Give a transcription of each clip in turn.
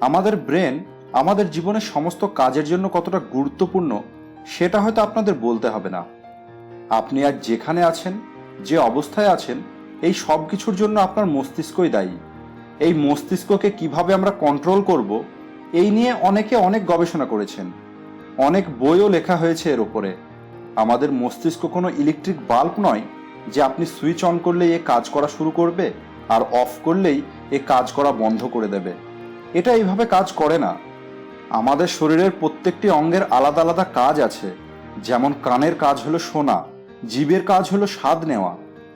আমাদের ব্রেন আমাদের জীবনের সমস্ত কাজের জন্য কতটা গুরুত্বপূর্ণ সেটা হয়তো আপনাদের বলতে হবে না। আপনি আজ যেখানে আছেন, যে অবস্থায় আছেন, এই সব কিছুর জন্য আপনার মস্তিষ্কই দায়ী। এই মস্তিষ্ককে কিভাবে আমরা কন্ট্রোল করব, এই নিয়ে অনেকে অনেক গবেষণা করেছেন, অনেক বইও লেখা হয়েছে এর উপরে। আমাদের মস্তিষ্ক কোনো ইলেকট্রিক বাল্ব নয় যে আপনি সুইচ অন করলেই এ কাজ করা শুরু করবে আর অফ করলেই এ কাজ করা বন্ধ করে দেবে। এটা এইভাবে কাজ করে না। আমাদের শরীরের প্রত্যেকটি অঙ্গের আলাদা আলাদা কাজ আছে। যেমন কানের কাজ হলো শোনা, জিভের কাজ হলো স্বাদ নেওয়া,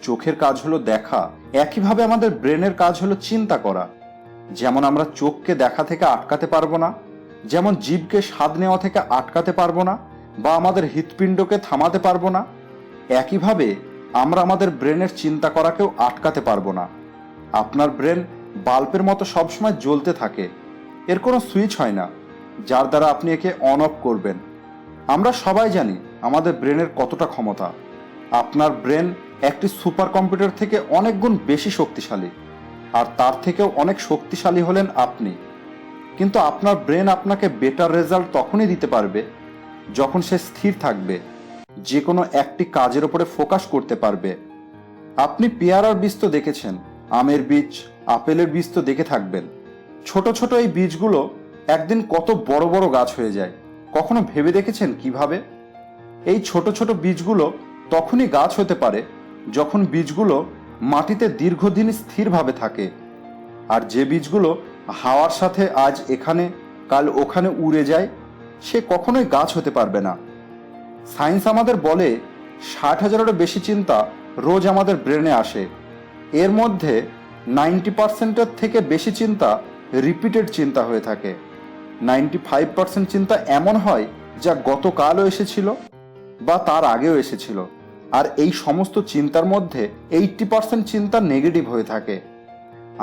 চোখের কাজ হলো দেখা। একইভাবে আমাদের ব্রেনের কাজ হলো চিন্তা করা। যেমন আমরা চোখকে দেখা থেকে আটকাতে পারবো না, যেমন জিভকে স্বাদ নেওয়া থেকে আটকাতে পারবো না, বা আমাদের হৃৎপিণ্ডকে থামাতে পারবো না, একইভাবে আমরা আমাদের ব্রেনের চিন্তা করাকেও আটকাতে পারবো না। আপনার ব্রেন বাল্বের মতো সবসময় জ্বলতে থাকে। এর কোনো সুইচ হয় না যার দ্বারা আপনি একে অন অফ করবেন। আমরা সবাই জানি আমাদের ব্রেনের কতটা ক্ষমতা। আপনার ব্রেন একটি সুপার কম্পিউটার থেকে অনেক গুণ বেশি শক্তিশালী, আর তার থেকেও অনেক শক্তিশালী হলেন আপনি। কিন্তু আপনার ব্রেন আপনাকে বেটার রেজাল্ট তখনই দিতে পারবে যখন সে স্থির থাকবে, যে কোনো একটি কাজের উপরে ফোকাস করতে পারবে। আপনি পেয়ারার বীজ তো দেখেছেন, আমের বীজ, আপেলের বীজ তো দেখে থাকবেন। ছোট ছোট এই বীজগুলো একদিন কত বড় বড় গাছ হয়ে যায়, কখনো ভেবে দেখেছেন কিভাবে? এই ছোট ছোট বীজগুলো তখনই গাছ হতে পারে যখন বীজগুলো মাটিতে দীর্ঘদিন স্থিরভাবে থাকে। আর যে বীজগুলো হাওয়ার সাথে আজ এখানে কাল ওখানে উড়ে যায়, সে কখনোই গাছ হতে পারবে না। সায়েন্স আমাদের বলে 60,000-এরও বেশি চিন্তা রোজ আমাদের ব্রেনে আসে। এর মধ্যে 90%-এর থেকে বেশি চিন্তা রিপিটেড চিন্তা হয়ে থাকে। 95% চিন্তা এমন হয় যা গতকালও এসেছিল বা তার আগেও এসেছিল। আর এই সমস্ত চিন্তার মধ্যে 80% চিন্তা নেগেটিভ হয়ে থাকে।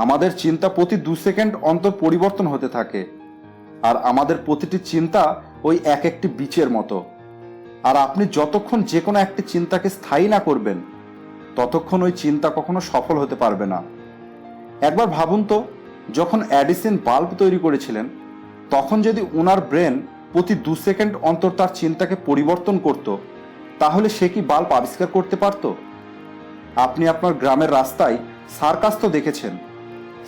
আমাদের চিন্তা প্রতি 2 সেকেন্ড অন্তর পরিবর্তন হতে থাকে। আর আমাদের প্রতিটি চিন্তা ওই এক একটি বীজের মতো। আর আপনি যতক্ষণ যে কোনো একটি চিন্তাকে স্থায়ী না করবেন, ততক্ষণ ওই চিন্তা কখনো সফল হতে পারবে না। একবার ভাবুন তো, যখন এডিসন বাল্ব তৈরি করেছিলেন, তখন যদি ওনার ব্রেন প্রতি 2 সেকেন্ড অন্তর তার চিন্তাকে পরিবর্তন করত, তাহলে সে কি বাল্ব আবিষ্কার করতে পারত? আপনি আপনার গ্রামের রাস্তায় সার্কাস তো দেখেছেন।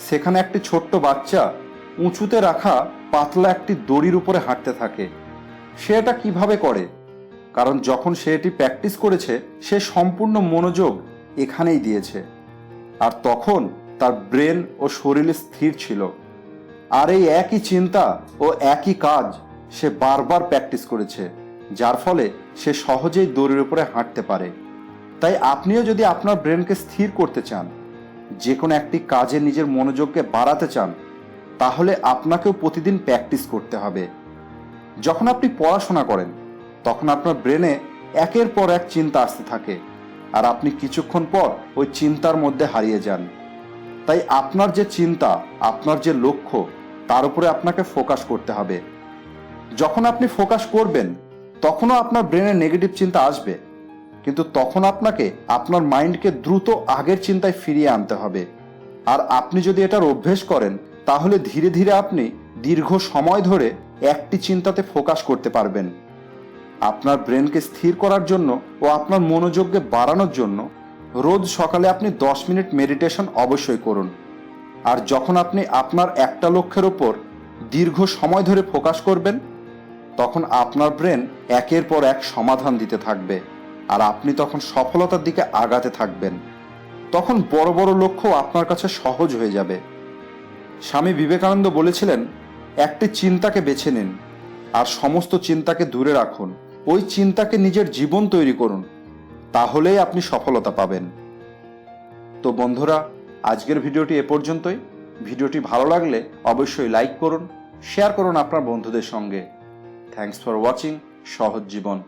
সেখানে একটি ছোট্ট বাচ্চা উঁচুতে রাখা পাতলা একটি দড়ির উপরে হাঁটতে থাকে। সে এটা কিভাবে করে? কারণ যখন সে এটি প্র্যাকটিস করেছে, সে সম্পূর্ণ মনোযোগ এখানেই দিয়েছে। আর তখন তার ব্রেন ও শরীর স্থির ছিল। আর এই একই চিন্তা ও একই কাজ সে বারবার প্র্যাকটিস করেছে, যার ফলে সে সহজেই দড়ির উপরে হাঁটতে পারে। তাই আপনিও যদি আপনার ব্রেনকে স্থির করতে চান, যে কোনো একটি কাজে নিজের মনোযোগকে বাড়াতে চান, তাহলে আপনাকেও প্রতিদিন প্র্যাকটিস করতে হবে। যখন আপনি পড়াশোনা করেন, তখন আপনার ব্রেনে একের পর এক চিন্তা আসতে থাকে, আর আপনি কিছুক্ষণ পর ওই চিন্তার মধ্যে হারিয়ে যান। তাই আপনার যে চিন্তা, আপনার যে লক্ষ্য, তার উপরে আপনাকে ফোকাস করতে হবে। যখন আপনি ফোকাস করবেন, তখনও আপনার ব্রেনে নেগেটিভ চিন্তা আসবে, কিন্তু তখন আপনাকে আপনার মাইন্ডকে দ্রুত আগের চিন্তায় ফিরিয়ে আনতে হবে। আর আপনি যদি এটার অভ্যেস করেন, তাহলে ধীরে ধীরে আপনি দীর্ঘ সময় ধরে একটি চিন্তাতে ফোকাস করতে পারবেন। আপনার ব্রেনকে স্থির করার জন্য ও আপনার মনোযোগকে বাড়ানোর জন্য রোজ সকালে আপনি 10 মিনিট মেডিটেশন অবশ্যই করুন। আর যখন আপনি আপনার একটা লক্ষ্যের ওপর দীর্ঘ সময় ধরে ফোকাস করবেন, তখন আপনার ব্রেন একের পর এক সমাধান দিতে থাকবে, আর আপনি তখন সফলতার দিকে আগাতে থাকবেন। তখন বড় বড় লক্ষ্য আপনার কাছে সহজ হয়ে যাবে। স্বামী বিবেকানন্দ বলেছিলেন, একটি চিন্তাকে বেছে নিন আর সমস্ত চিন্তাকে দূরে রাখুন। ওই চিন্তাকে নিজের জীবন তৈরি করুন, তাহলেই আপনি সফলতা পাবেন। তো বন্ধুরা, আজকের ভিডিওটি এ পর্যন্তই। ভিডিওটি ভালো লাগলে অবশ্যই লাইক করুন, শেয়ার করুন আপনার বন্ধুদের সঙ্গে। থ্যাঙ্কস ফর ওয়াচিং সহজ জীবন।